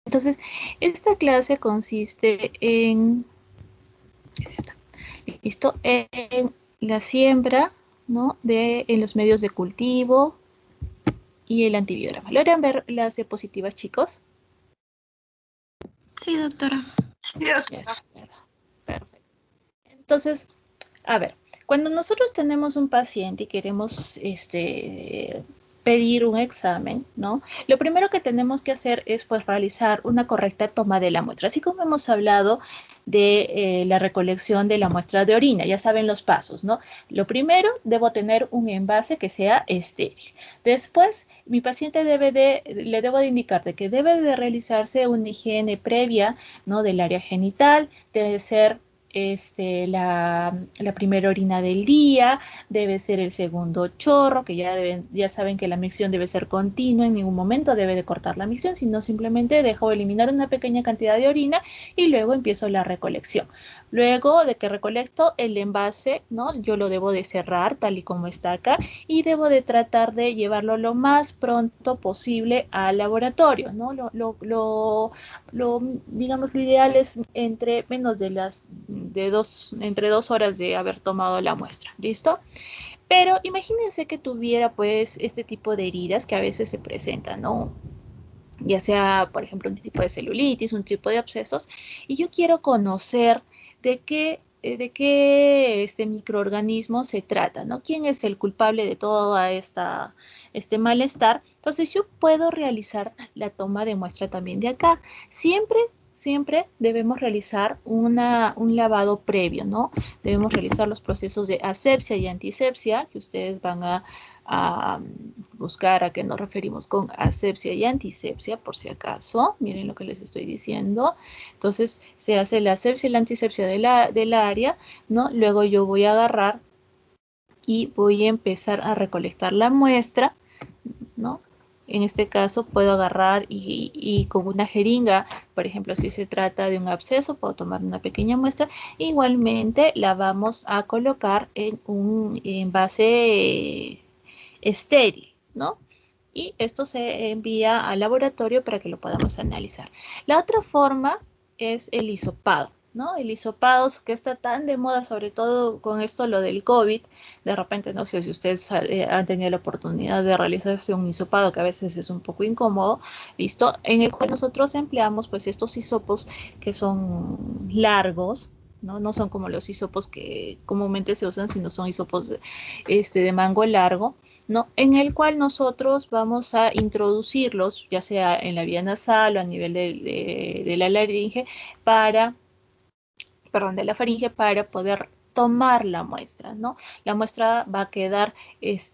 Entonces, esta clase consiste en, ¿listo? En la siembra, ¿no? En los medios de cultivo y el antibiograma. ¿Logran ver las diapositivas, chicos? Sí, doctora. Ya está. Perfecto. Entonces, a ver, cuando nosotros tenemos un paciente y queremos pedir un examen, ¿no? Lo primero que tenemos que hacer es pues realizar una correcta toma de la muestra, así como hemos hablado de la recolección de la muestra de orina, ya saben los pasos, ¿no? Lo primero, debo tener un envase que sea estéril. Después, mi paciente le debo de indicar de que debe de realizarse una higiene previa, ¿no? Del área genital, debe ser la primera orina del día, debe ser el segundo chorro, que ya saben que la micción debe ser continua, en ningún momento debe de cortar la micción, sino simplemente dejo eliminar una pequeña cantidad de orina y luego empiezo la recolección. Luego de que recolecto el envase, ¿no? Yo lo debo de cerrar tal y como está acá y debo de tratar de llevarlo lo más pronto posible al laboratorio, ¿no? Digamos, lo ideal es entre menos entre 2 horas de haber tomado la muestra, ¿listo? Pero imagínense que tuviera pues este tipo de heridas que a veces se presentan, ¿no? Ya sea, por ejemplo, un tipo de celulitis, un tipo de abscesos, y yo quiero conocer de qué este microorganismo se trata, ¿no? ¿Quién es el culpable de todo este malestar? Entonces yo puedo realizar la toma de muestra también de acá. Siempre debemos realizar un lavado previo, ¿no? Debemos realizar los procesos de asepsia y antisepsia que ustedes van a buscar a qué nos referimos con asepsia y antisepsia, por si acaso. Miren lo que les estoy diciendo. Entonces, se hace la asepsia y la antisepsia del área, ¿no? Luego yo voy a agarrar y voy a empezar a recolectar la muestra, ¿no? En este caso puedo agarrar y con una jeringa, por ejemplo, si se trata de un absceso, puedo tomar una pequeña muestra. Igualmente la vamos a colocar en un envase estéril, ¿no? Y esto se envía al laboratorio para que lo podamos analizar. La otra forma es el hisopado, ¿no? El hisopado que está tan de moda, sobre todo con esto lo del COVID. De repente, no sé si ustedes han tenido la oportunidad de realizarse un hisopado, que a veces es un poco incómodo, ¿listo? En el cual nosotros empleamos pues estos hisopos que son largos, ¿no? No son como los hisopos que comúnmente se usan, sino son hisopos de mango largo, ¿no? En el cual nosotros vamos a introducirlos, ya sea en la vía nasal o a nivel de la laringe, de la faringe, para poder tomar la muestra, ¿no? La muestra va a quedar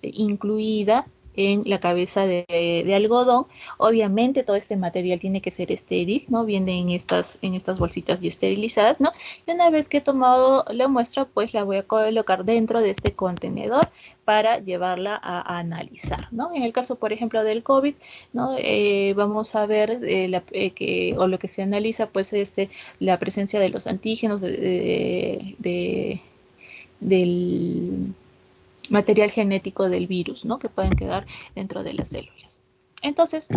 incluida en la cabeza de algodón. Obviamente todo este material tiene que ser estéril, ¿no? Viene en estas bolsitas ya esterilizadas, ¿no? Y una vez que he tomado la muestra, pues la voy a colocar dentro de este contenedor para llevarla a analizar, ¿no? En el caso, por ejemplo, del COVID, ¿no? Vamos a ver o lo que se analiza, pues, la presencia de los antígenos del material genético del virus, ¿no? Que pueden quedar dentro de las células. Entonces,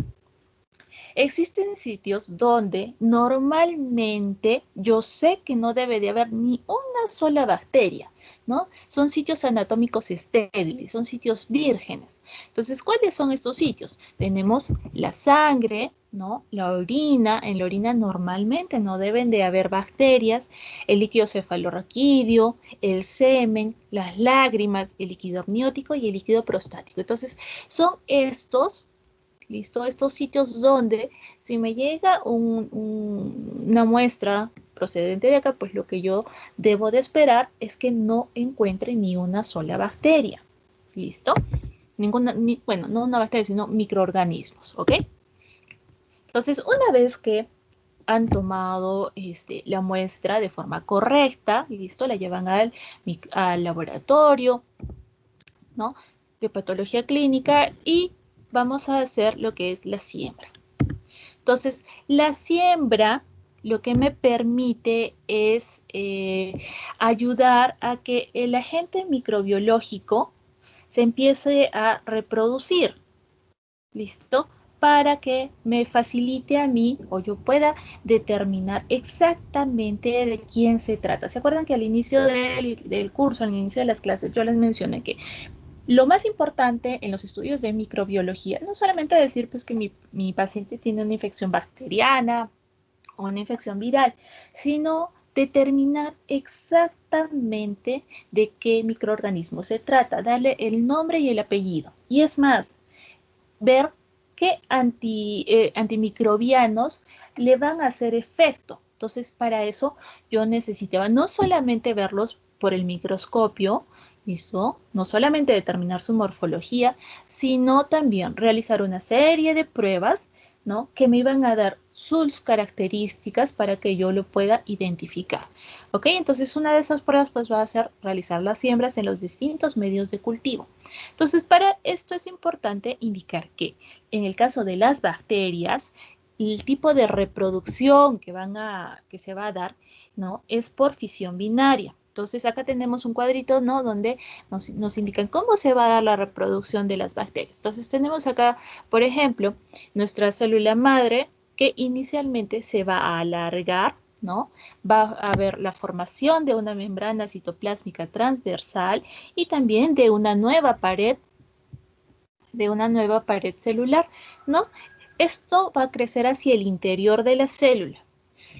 existen sitios donde normalmente yo sé que no debe de haber ni una sola bacteria, ¿no? Son sitios anatómicos estériles, son sitios vírgenes. Entonces, ¿cuáles son estos sitios? Tenemos la sangre, ¿no? La orina. En la orina normalmente no deben de haber bacterias, el líquido cefalorraquídeo, el semen, las lágrimas, el líquido amniótico y el líquido prostático. Entonces, son ¿listo? Estos sitios donde si me llega una muestra procedente de acá, pues lo que yo debo de esperar es que no encuentre ni una sola bacteria. ¿Listo? Bueno, no una bacteria, sino microorganismos, ¿ok? Entonces, una vez que han tomado la muestra de forma correcta, listo, la llevan al laboratorio, ¿no? De patología clínica y vamos a hacer lo que es la siembra. Entonces, la siembra lo que me permite es ayudar a que el agente microbiológico se empiece a reproducir. ¿Listo? para que me facilite a mí o yo pueda determinar exactamente de quién se trata. ¿Se acuerdan que al inicio del curso, al inicio de las clases, yo les mencioné que lo más importante en los estudios de microbiología, no solamente decir pues que mi paciente tiene una infección bacteriana o una infección viral, sino determinar exactamente de qué microorganismo se trata, darle el nombre y el apellido. Y es más, ver qué antimicrobianos le van a hacer efecto. Entonces, para eso yo necesitaba no solamente verlos por el microscopio, ¿listo? No solamente determinar su morfología, sino también realizar una serie de pruebas, ¿no? Que me iban a dar sus características para que yo lo pueda identificar. ¿Ok? Entonces, una de esas pruebas pues va a ser realizar las siembras en los distintos medios de cultivo. Entonces, para esto es importante indicar que en el caso de las bacterias, el tipo de reproducción que se va a dar, ¿no? Es por fisión binaria. Entonces, acá tenemos un cuadrito, ¿no? Donde nos indican cómo se va a dar la reproducción de las bacterias. Entonces, tenemos acá, por ejemplo, nuestra célula madre que inicialmente se va a alargar, ¿no? Va a haber la formación de una membrana citoplásmica transversal y también de una nueva pared celular, ¿no? Esto va a crecer hacia el interior de la célula.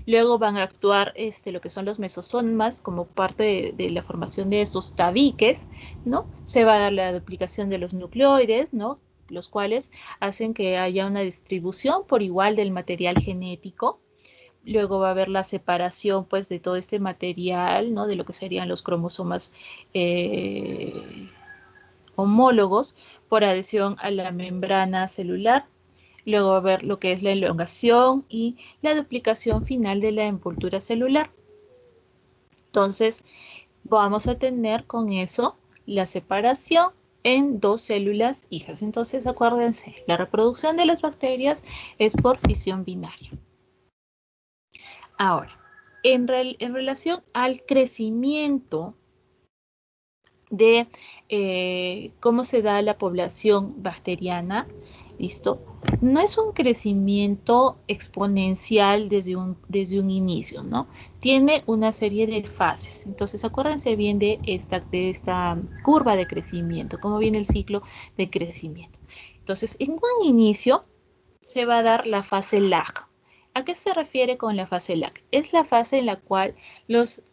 Luego van a actuar lo que son los mesosomas como parte de la formación de estos tabiques, ¿no? Se va a dar la duplicación de los nucleoides, ¿no? Los cuales hacen que haya una distribución por igual del material genético. Luego va a haber la separación, pues, de todo este material, ¿no? De lo que serían los cromosomas homólogos por adhesión a la membrana celular. Luego va a haber lo que es la elongación y la duplicación final de la envoltura celular. Entonces, vamos a tener con eso la separación en dos células hijas. Entonces, acuérdense, la reproducción de las bacterias es por fisión binaria. Ahora, en relación al crecimiento de cómo se da la población bacteriana, ¿listo? No es un crecimiento exponencial desde un inicio, ¿no? Tiene una serie de fases. Entonces, acuérdense bien de esta curva de crecimiento, cómo viene el ciclo de crecimiento. Entonces, en un inicio se va a dar la fase lag. ¿A qué se refiere con la fase lag? Es la fase en la cual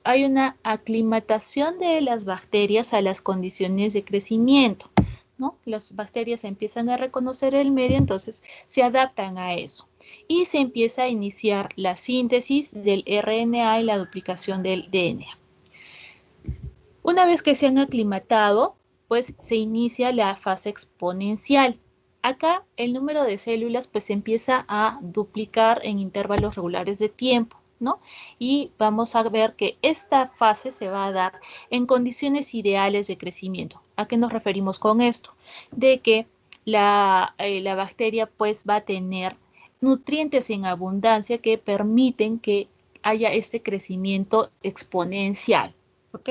hay una aclimatación de las bacterias a las condiciones de crecimiento, ¿no? Las bacterias empiezan a reconocer el medio, entonces se adaptan a eso. Y se empieza a iniciar la síntesis del RNA y la duplicación del DNA. Una vez que se han aclimatado, pues se inicia la fase exponencial. Acá el número de células pues empieza a duplicar en intervalos regulares de tiempo, ¿no? Y vamos a ver que esta fase se va a dar en condiciones ideales de crecimiento. ¿A qué nos referimos con esto? De que la bacteria pues va a tener nutrientes en abundancia que permiten que haya este crecimiento exponencial, ¿ok?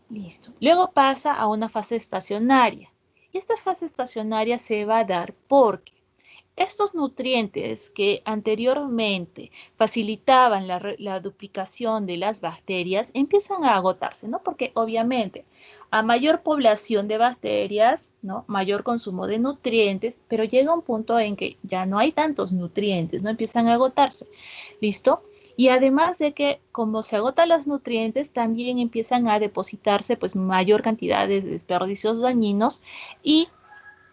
Listo. Luego pasa a una fase estacionaria. Esta fase estacionaria se va a dar porque estos nutrientes que anteriormente facilitaban la duplicación de las bacterias empiezan a agotarse, ¿no? Porque obviamente a mayor población de bacterias, ¿no? Mayor consumo de nutrientes, pero llega un punto en que ya no hay tantos nutrientes, ¿no? Empiezan a agotarse. ¿Listo? Y además de que como se agotan los nutrientes, también empiezan a depositarse pues mayor cantidad de desperdicios dañinos y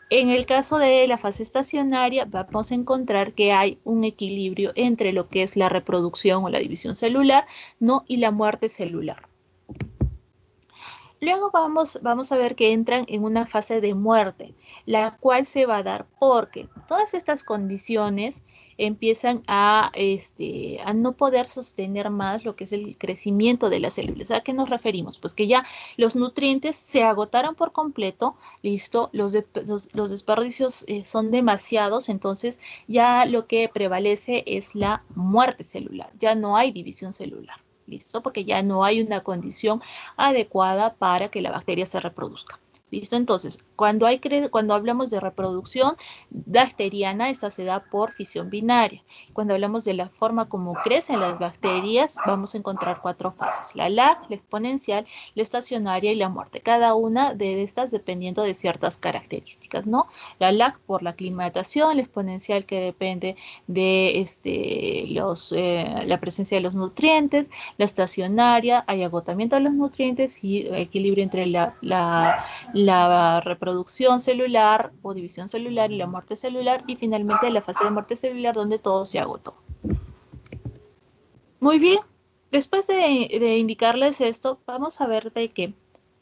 en el caso de la fase estacionaria vamos a encontrar que hay un equilibrio entre lo que es la reproducción o la división celular, ¿no? Y la muerte celular. Luego vamos a ver que entran en una fase de muerte, la cual se va a dar porque todas estas condiciones empiezan a no poder sostener más lo que es el crecimiento de las células. ¿A qué nos referimos? Pues que ya los nutrientes se agotaron por completo, listo, los desperdicios son demasiados, entonces ya lo que prevalece es la muerte celular, ya no hay división celular. ¿Listo? Porque ya no hay una condición adecuada para que la bacteria se reproduzca. ¿Listo? Entonces, cuando hablamos de reproducción bacteriana, esta se da por fisión binaria. Cuando hablamos de la forma como crecen las bacterias, vamos a encontrar 4 fases: la lag, la exponencial, la estacionaria y la muerte. Cada una de estas dependiendo de ciertas características, ¿no? La lag por la aclimatación, la exponencial que depende de la presencia de los nutrientes, la estacionaria, hay agotamiento de los nutrientes y equilibrio entre la reproducción celular o división celular y la muerte celular, y finalmente la fase de muerte celular donde todo se agotó. Muy bien, después de indicarles esto, vamos a ver de que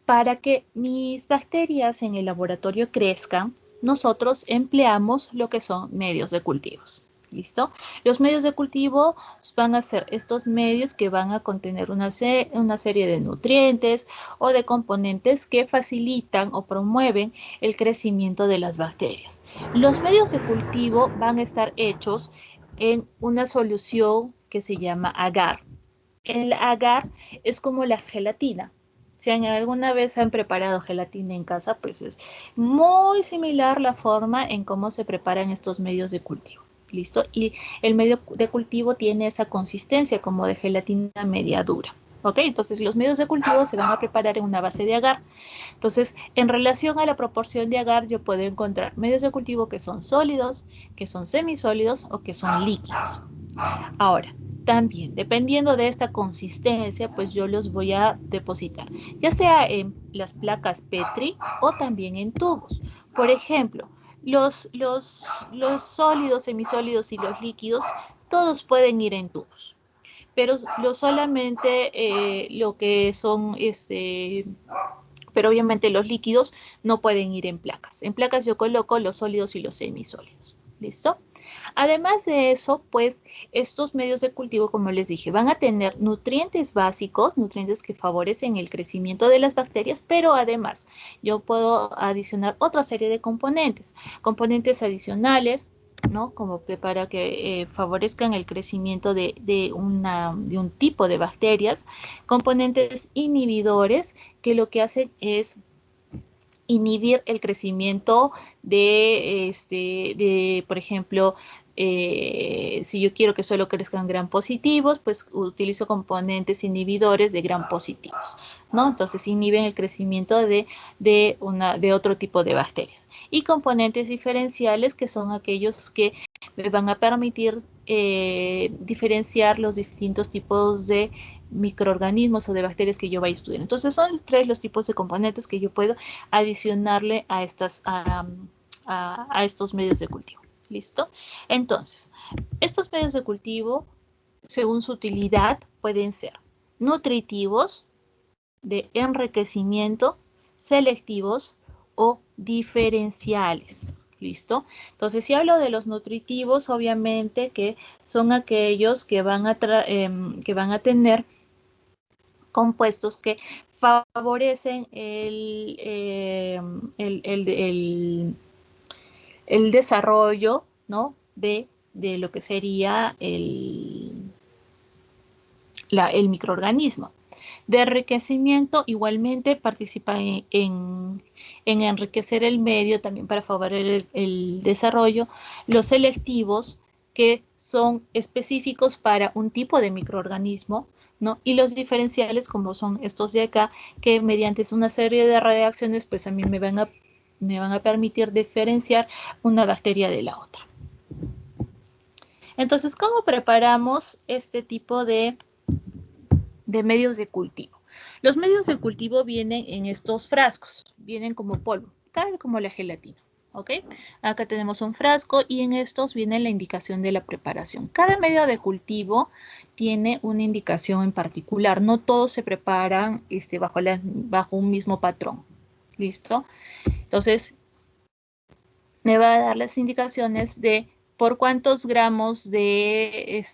para que mis bacterias en el laboratorio crezcan, nosotros empleamos lo que son medios de cultivos. ¿Listo? Los medios de cultivo van a ser estos medios que van a contener una serie de nutrientes o de componentes que facilitan o promueven el crecimiento de las bacterias. Los medios de cultivo van a estar hechos en una solución que se llama agar. El agar es como la gelatina. Si alguna vez han preparado gelatina en casa, pues es muy similar la forma en cómo se preparan estos medios de cultivo. ¿Listo? Y el medio de cultivo tiene esa consistencia como de gelatina media dura. ¿Ok? Entonces los medios de cultivo se van a preparar en una base de agar. Entonces, en relación a la proporción de agar, yo puedo encontrar medios de cultivo que son sólidos, que son semisólidos o que son líquidos. Ahora, también, dependiendo de esta consistencia, pues yo los voy a depositar, ya sea en las placas Petri o también en tubos. Por ejemplo, los sólidos, semisólidos y los líquidos, todos pueden ir en tubos, pero solamente lo que son, pero obviamente los líquidos no pueden ir en placas. En placas yo coloco los sólidos y los semisólidos. ¿Listo? Además de eso, pues estos medios de cultivo, como les dije, van a tener nutrientes básicos, nutrientes que favorecen el crecimiento de las bacterias, pero además yo puedo adicionar otra serie de componentes adicionales, ¿no? Como que para que favorezcan el crecimiento de un tipo de bacterias, componentes inhibidores que lo que hacen es inhibir el crecimiento por ejemplo, si yo quiero que solo crezcan gram positivos, pues utilizo componentes inhibidores de gram positivos, ¿no? Entonces inhiben el crecimiento de otro tipo de bacterias. Y componentes diferenciales, que son aquellos que me van a permitir diferenciar los distintos tipos de microorganismos o de bacterias que yo vaya a estudiar. Entonces son 3 los tipos de componentes que yo puedo adicionarle a estos medios de cultivo. ¿Listo? Entonces, estos medios de cultivo, según su utilidad, pueden ser nutritivos, de enriquecimiento, selectivos o diferenciales. ¿Listo? Entonces, si hablo de los nutritivos, obviamente que son aquellos que van a tener compuestos que favorecen el desarrollo, ¿no? de lo que sería el microorganismo. De enriquecimiento, igualmente participa en enriquecer el medio también para favorecer el desarrollo. Los selectivos, que son específicos para un tipo de microorganismo, ¿no? Y los diferenciales, como son estos de acá, que mediante una serie de reacciones, pues a mí me van a permitir diferenciar una bacteria de la otra. Entonces, ¿cómo preparamos este tipo de medios de cultivo? Los medios de cultivo vienen en estos frascos, vienen como polvo, tal como la gelatina. ¿Ok? Acá tenemos un frasco y en estos viene la indicación de la preparación. Cada medio de cultivo tiene una indicación en particular. No todos se preparan bajo un mismo patrón. ¿Listo? Entonces, me va a dar las indicaciones de por cuántos gramos de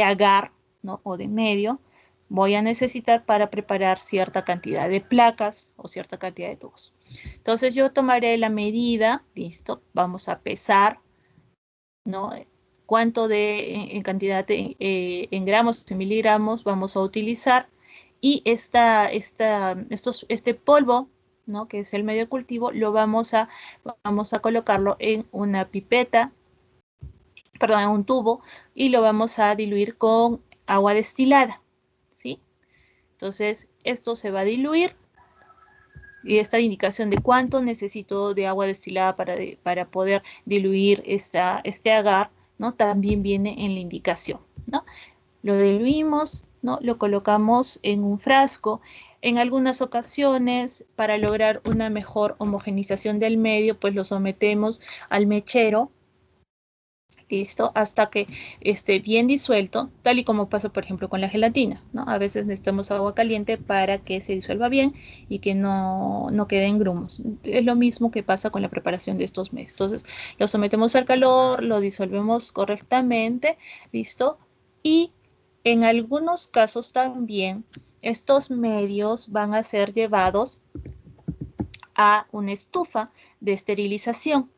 agar, ¿no? O de medio voy a necesitar para preparar cierta cantidad de placas o cierta cantidad de tubos. Entonces yo tomaré la medida, listo, vamos a pesar, ¿no? Cuánto en cantidad en gramos, en miligramos vamos a utilizar, y este polvo ¿no? Que es el medio de cultivo, vamos a colocarlo en una pipeta, perdón, en un tubo, y lo vamos a diluir con agua destilada, ¿sí? Entonces, esto se va a diluir y esta indicación de cuánto necesito de agua destilada para poder diluir este agar, ¿no? También viene en la indicación, ¿no? Lo diluimos, ¿no? Lo colocamos en un frasco. En algunas ocasiones, para lograr una mejor homogenización del medio, pues lo sometemos al mechero, listo, hasta que esté bien disuelto, tal y como pasa, por ejemplo, con la gelatina, ¿no? A veces necesitamos agua caliente para que se disuelva bien y que no queden grumos. Es lo mismo que pasa con la preparación de estos medios. Entonces, lo sometemos al calor, lo disolvemos correctamente, listo, y en algunos casos también estos medios van a ser llevados a una estufa de esterilización.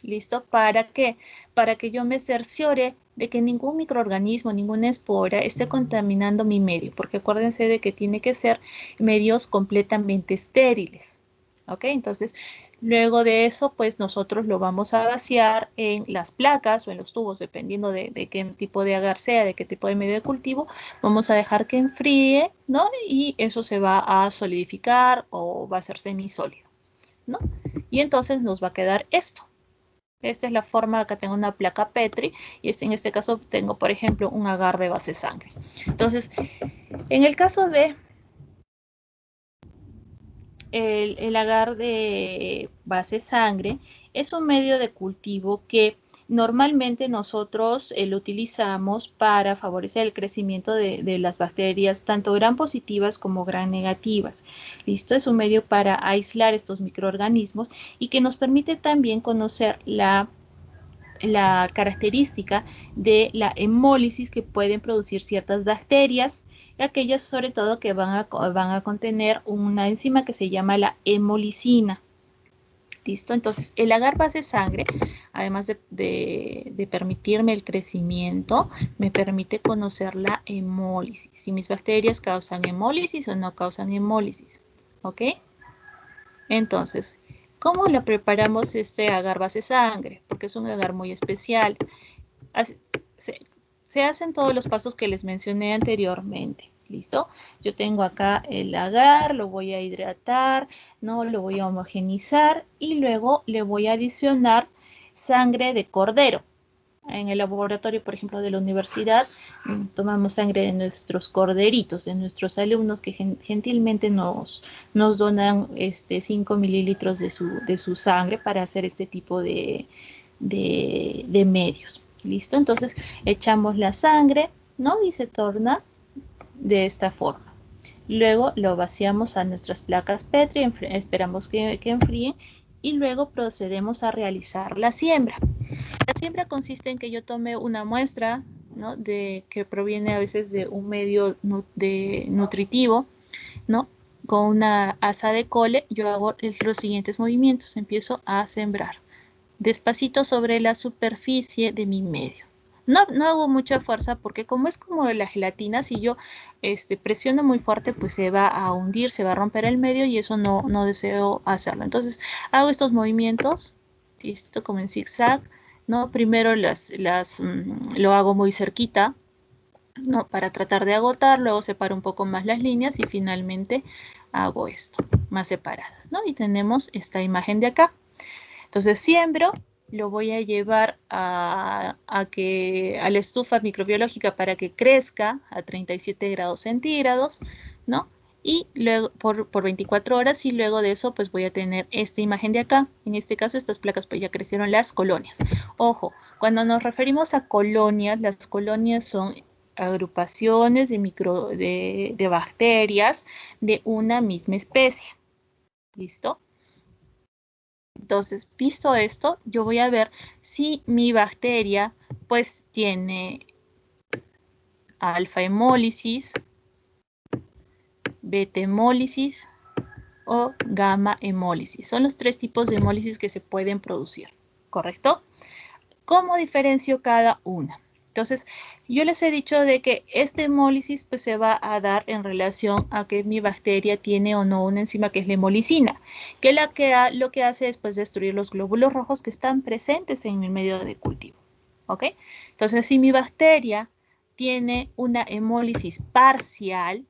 ¿Listo? ¿Para qué? Para que yo me cerciore de que ningún microorganismo, ninguna espora esté contaminando mi medio, porque acuérdense de que tiene que ser medios completamente estériles. ¿Ok? Entonces, luego de eso, pues nosotros lo vamos a vaciar en las placas o en los tubos, dependiendo de qué tipo de agar sea, de qué tipo de medio de cultivo. Vamos a dejar que enfríe, ¿no? Y eso se va a solidificar o va a ser semisólido, ¿no? Y entonces nos va a quedar esto. Esta es la forma, acá tengo una placa Petri y en este caso tengo, por ejemplo, un agar de base sangre. Entonces, en el caso de el agar de base sangre, es un medio de cultivo que normalmente nosotros lo utilizamos para favorecer el crecimiento de las bacterias, tanto gram positivas como gram negativas. ¿Listo? Es un medio para aislar estos microorganismos y que nos permite también conocer la característica de la hemólisis que pueden producir ciertas bacterias, aquellas sobre todo que van a contener una enzima que se llama la hemolicina. ¿Listo? Entonces, el agar base sangre, además de permitirme el crecimiento, me permite conocer la hemólisis. Si mis bacterias causan hemólisis o no causan hemólisis. ¿Ok? Entonces, ¿cómo la preparamos este agar base sangre? Porque es un agar muy especial. Se, se hacen todos los pasos que les mencioné anteriormente. ¿Listo? Yo tengo acá el agar, lo voy a hidratar, ¿no? Lo voy a homogenizar y luego le voy a adicionar sangre de cordero. En el laboratorio, por ejemplo, de la universidad, tomamos sangre de nuestros corderitos, de nuestros alumnos que gentilmente nos donan 5 mililitros de su sangre para hacer este tipo de medios. ¿Listo? Entonces echamos la sangre, ¿no? Y se torna de esta forma. Luego lo vaciamos a nuestras placas Petri, esperamos que enfríen y luego procedemos a realizar la siembra. La siembra consiste en que yo tome una muestra, ¿no? Que proviene a veces de un medio nutritivo, ¿no? Con una asa de cole, yo hago los siguientes movimientos. Empiezo a sembrar despacito sobre la superficie de mi medio. No hago mucha fuerza porque como es como la gelatina, si yo presiono muy fuerte, pues se va a hundir, se va a romper el medio y eso no deseo hacerlo. Entonces hago estos movimientos, listo, como en zigzag, ¿no? Primero lo hago muy cerquita, ¿no? Para tratar de agotar, luego separo un poco más las líneas y finalmente hago esto, más separadas, ¿no? Y tenemos esta imagen de acá. Entonces siembro, lo voy a llevar a la estufa microbiológica para que crezca a 37 grados centígrados, ¿no? Y luego por 24 horas y luego de eso pues voy a tener esta imagen de acá. En este caso estas placas pues ya crecieron las colonias. Ojo, cuando nos referimos a colonias, las colonias son agrupaciones de bacterias de una misma especie. ¿Listo? Entonces, visto esto, yo voy a ver si mi bacteria pues tiene alfa hemólisis, beta hemólisis o gamma hemólisis. Son los tres tipos de hemólisis que se pueden producir, ¿correcto? ¿Cómo diferencio cada una? Entonces, yo les he dicho de que esta hemólisis pues, se va a dar en relación a que mi bacteria tiene o no una enzima que es la hemolicina, que, lo que hace es pues, destruir los glóbulos rojos que están presentes en el medio de cultivo. ¿Ok? Entonces, si mi bacteria tiene una hemólisis parcial,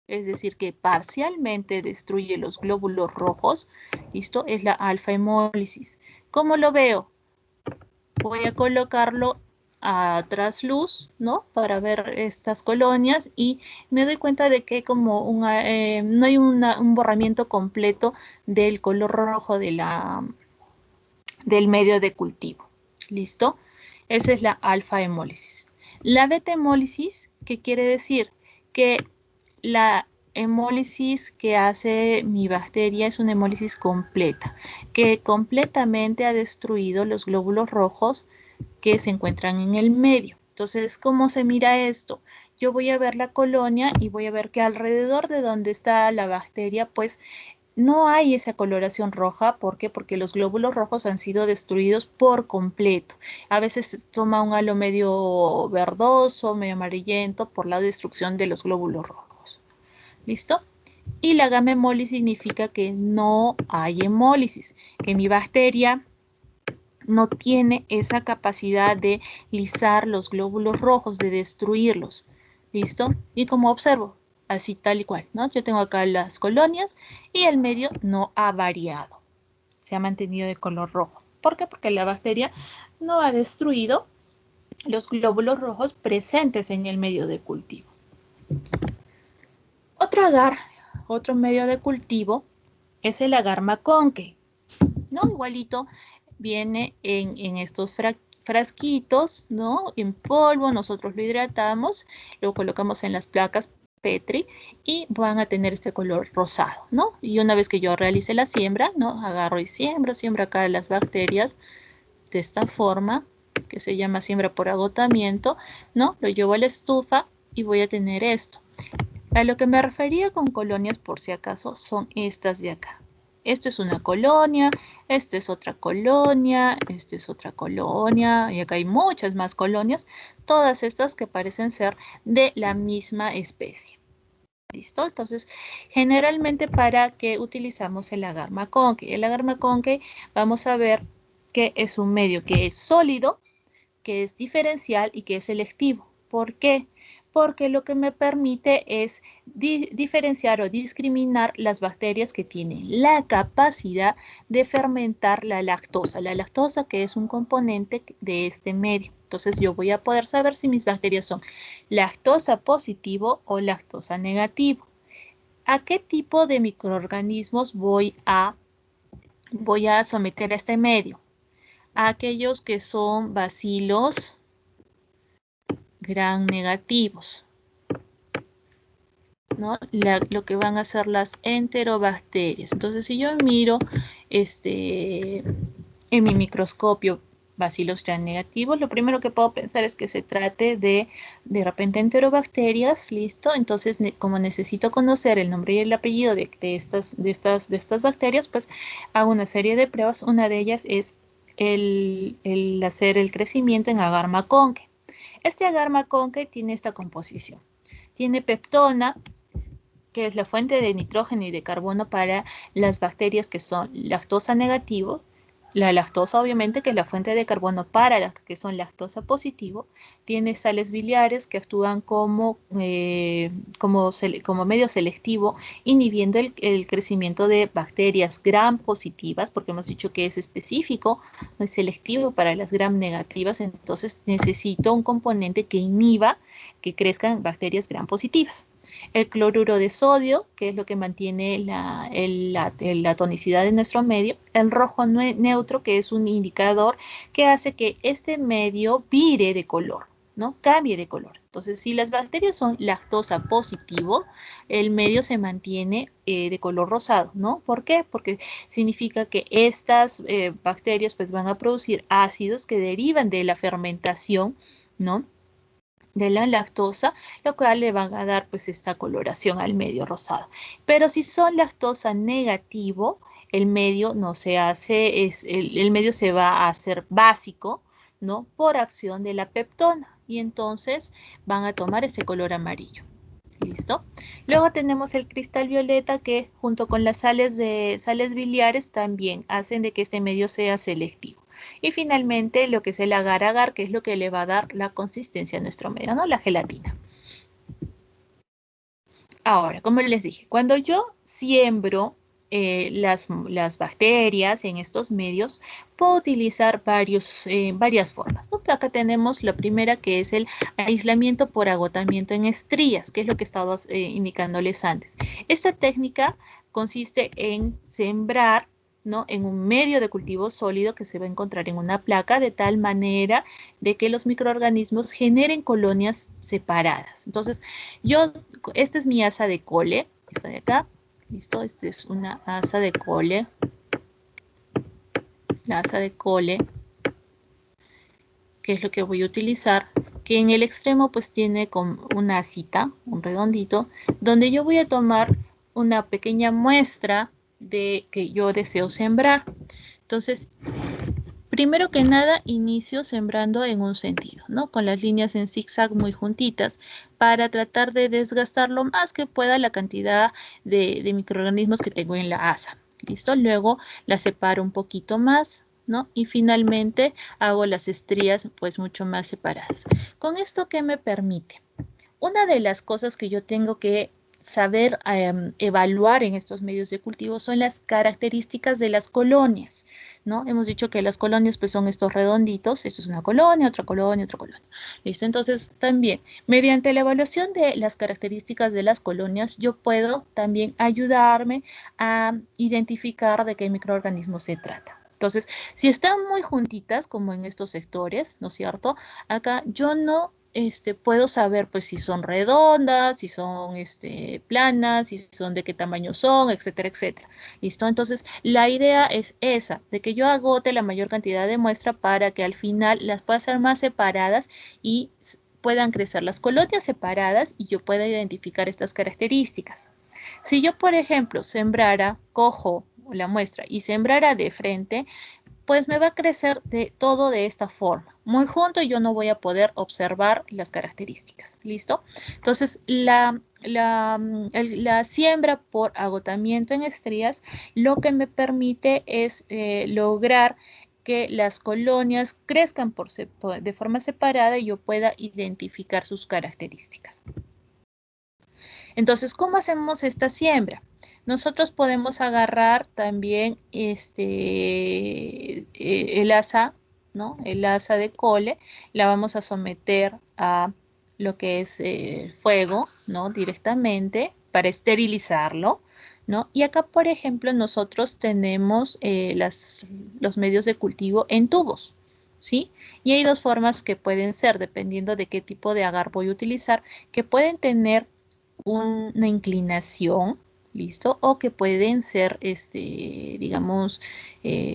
es decir, que parcialmente destruye los glóbulos rojos, ¿listo? Es la alfa hemólisis. ¿Cómo lo veo? Voy a colocarlo a trasluz, ¿no? Para ver estas colonias y me doy cuenta de que como no hay un borramiento completo del color rojo del medio de cultivo. ¿Listo? Esa es la alfa hemólisis. La beta hemólisis, ¿qué quiere decir? Que la hemólisis que hace mi bacteria es una hemólisis completa, que completamente ha destruido los glóbulos rojos que se encuentran en el medio. Entonces, ¿cómo se mira esto? Yo voy a ver la colonia y voy a ver que alrededor de donde está la bacteria, pues no hay esa coloración roja. ¿Por qué? Porque los glóbulos rojos han sido destruidos por completo. A veces toma un halo medio verdoso, medio amarillento por la destrucción de los glóbulos rojos. ¿Listo? Y la gamma hemólisis significa que no hay hemólisis, que mi bacteria no tiene esa capacidad de lisar los glóbulos rojos, de destruirlos. ¿Listo? Y como observo, así tal y cual, ¿no? Yo tengo acá las colonias y el medio no ha variado. Se ha mantenido de color rojo. ¿Por qué? Porque la bacteria no ha destruido los glóbulos rojos presentes en el medio de cultivo. Otro agar, otro medio de cultivo, es el agar Maconque, ¿no? Igualito viene en estos frasquitos, ¿no? En polvo, nosotros lo hidratamos, lo colocamos en las placas Petri y van a tener este color rosado, ¿no? Y una vez que yo realice la siembra, ¿no? Agarro y siembro acá las bacterias de esta forma, que se llama siembra por agotamiento, ¿no? Lo llevo a la estufa y voy a tener esto. A lo que me refería con colonias, por si acaso, son estas de acá. Esto es una colonia, esta es otra colonia, esta es otra colonia, y acá hay muchas más colonias, todas estas que parecen ser de la misma especie. ¿Listo? Entonces, generalmente, ¿para qué utilizamos el agar Maconque? El agar Maconque, vamos a ver que es un medio que es sólido, que es diferencial y que es selectivo. ¿Por qué? Porque lo que me permite es diferenciar o discriminar las bacterias que tienen la capacidad de fermentar la lactosa que es un componente de este medio. Entonces yo voy a poder saber si mis bacterias son lactosa positivo o lactosa negativo. ¿A qué tipo de microorganismos voy a someter a este medio? A aquellos que son bacilos gram negativos, ¿no? Lo que van a ser las enterobacterias. Entonces, si yo miro en mi microscopio bacilos gram negativos, lo primero que puedo pensar es que se trate de repente enterobacterias, ¿listo? Entonces, como necesito conocer el nombre y el apellido de estas bacterias, pues hago una serie de pruebas. Una de ellas es el hacer el crecimiento en agar Maconque. Este agar Maconque tiene esta composición. Tiene peptona, que es la fuente de nitrógeno y de carbono para las bacterias que son lactosa negativo. La lactosa, obviamente, que es la fuente de carbono para las que son lactosa positivo. Tiene sales biliares que actúan como medio selectivo, inhibiendo el crecimiento de bacterias gram positivas, porque hemos dicho que es específico, no es selectivo para las gram negativas. Entonces necesito un componente que inhiba que crezcan bacterias gram positivas. El cloruro de sodio, que es lo que mantiene la tonicidad de nuestro medio. El rojo neutro, que es un indicador que hace que este medio vire de color, ¿no? Cambie de color. Entonces, si las bacterias son lactosa positivo, el medio se mantiene de color rosado, ¿no? ¿Por qué? Porque significa que estas bacterias pues van a producir ácidos que derivan de la fermentación, ¿no? De la lactosa, lo cual le van a dar pues esta coloración al medio rosado. Pero si son lactosa negativo, el medio no se hace, el medio se va a hacer básico, ¿no? Por acción de la peptona. y entonces van a tomar ese color amarillo. ¿Listo? Luego tenemos el cristal violeta que junto con las sales biliares también hacen de que este medio sea selectivo. Y finalmente lo que es el agar-agar, que es lo que le va a dar la consistencia a nuestro medio, ¿no? La gelatina. Ahora, como les dije, cuando yo siembro las bacterias en estos medios, puedo utilizar varias formas, ¿no? Pero acá tenemos la primera, que es el aislamiento por agotamiento en estrías, que es lo que estaba indicándoles antes. Esta técnica consiste en sembrar, ¿no?, en un medio de cultivo sólido que se va a encontrar en una placa, de tal manera de que los microorganismos generen colonias separadas. Entonces, esta es mi asa de cole, esta de acá, listo, esta es una asa de cole, la asa de cole, que es lo que voy a utilizar, que en el extremo pues tiene con una asita, un redondito, donde yo voy a tomar una pequeña muestra de que yo deseo sembrar. Entonces, primero que nada, inicio sembrando en un sentido, ¿no? Con las líneas en zigzag muy juntitas para tratar de desgastar lo más que pueda la cantidad de microorganismos que tengo en la asa. ¿Listo? Luego la separo un poquito más, ¿no? Y finalmente hago las estrías pues mucho más separadas. ¿Con esto qué me permite? Una de las cosas que yo tengo que saber evaluar en estos medios de cultivo son las características de las colonias, ¿no? Hemos dicho que las colonias pues son estos redonditos, esto es una colonia, otra colonia, otra colonia. ¿Listo? Entonces también, mediante la evaluación de las características de las colonias, yo puedo también ayudarme a identificar de qué microorganismo se trata. Entonces, si están muy juntitas, como en estos sectores, ¿no es cierto? Acá yo no puedo saber pues si son redondas, si son planas, si son de qué tamaño son, etcétera, etcétera. ¿Listo? Entonces, la idea es esa, de que yo agote la mayor cantidad de muestra para que al final las pueda hacer más separadas y puedan crecer las colonias separadas y yo pueda identificar estas características. Si yo, por ejemplo, cojo la muestra y sembrara de frente, pues me va a crecer todo de esta forma, muy junto, y yo no voy a poder observar las características. ¿Listo? Entonces, la siembra por agotamiento en estrías lo que me permite es lograr que las colonias crezcan de forma separada y yo pueda identificar sus características. Entonces, ¿cómo hacemos esta siembra? Nosotros podemos agarrar también el asa, ¿no? El asa de cole, la vamos a someter a lo que es fuego, ¿no? Directamente para esterilizarlo, ¿no? Y acá, por ejemplo, nosotros tenemos los medios de cultivo en tubos, ¿sí? Y hay dos formas que pueden ser, dependiendo de qué tipo de agar voy a utilizar, que pueden tener una inclinación, ¿listo? O que pueden ser, digamos,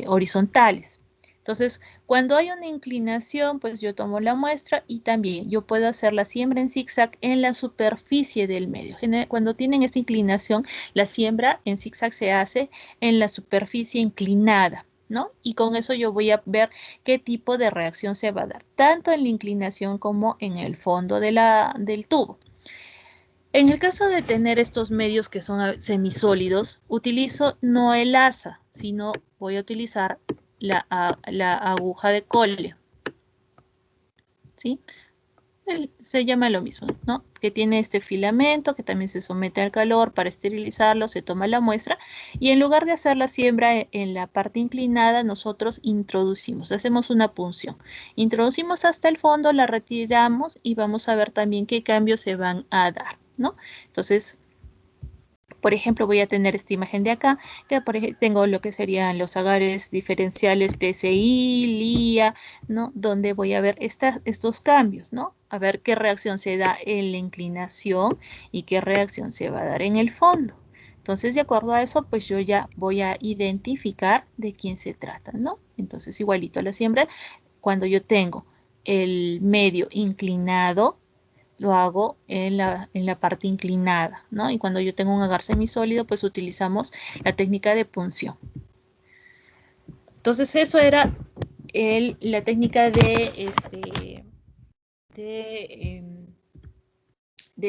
horizontales. Entonces, cuando hay una inclinación, pues yo tomo la muestra y también yo puedo hacer la siembra en zigzag en la superficie del medio. Cuando tienen esta inclinación, la siembra en zigzag se hace en la superficie inclinada, ¿no? Y con eso yo voy a ver qué tipo de reacción se va a dar, tanto en la inclinación como en el fondo del tubo. En el caso de tener estos medios que son semisólidos, utilizo no el asa, sino voy a utilizar la aguja de cole, ¿sí? Se llama lo mismo, ¿no? Que tiene este filamento que también se somete al calor para esterilizarlo, se toma la muestra y en lugar de hacer la siembra en la parte inclinada, nosotros hacemos una punción. Introducimos hasta el fondo, la retiramos y vamos a ver también qué cambios se van a dar, ¿no? Entonces, por ejemplo, voy a tener esta imagen de acá, que tengo lo que serían los agares diferenciales TCI, LIA, ¿no? Donde voy a ver estos cambios, ¿no? A ver qué reacción se da en la inclinación y qué reacción se va a dar en el fondo. Entonces, de acuerdo a eso, pues yo ya voy a identificar de quién se trata, ¿no? Entonces, igualito a la siembra, cuando yo tengo el medio inclinado, lo hago en la parte inclinada, ¿no? Y cuando yo tengo un agar semisólido, pues utilizamos la técnica de punción. Entonces eso era la técnica de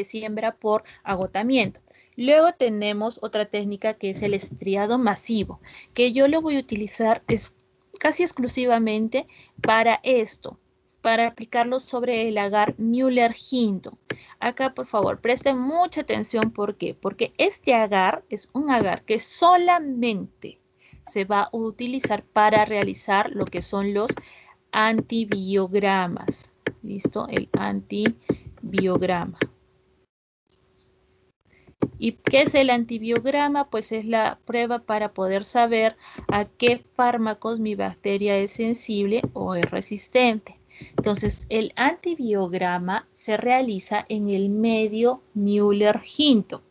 siembra por agotamiento. Luego tenemos otra técnica que es el estriado masivo, que yo lo voy a utilizar casi exclusivamente para esto, para aplicarlo sobre el agar Müller-Hinton. Acá, por favor, presten mucha atención. ¿Por qué? Porque este agar es un agar que solamente se va a utilizar para realizar lo que son los antibiogramas. ¿Listo? El antibiograma. ¿Y qué es el antibiograma? Pues es la prueba para poder saber a qué fármacos mi bacteria es sensible o es resistente. Entonces, el antibiograma se realiza en el medio Müller-Hinton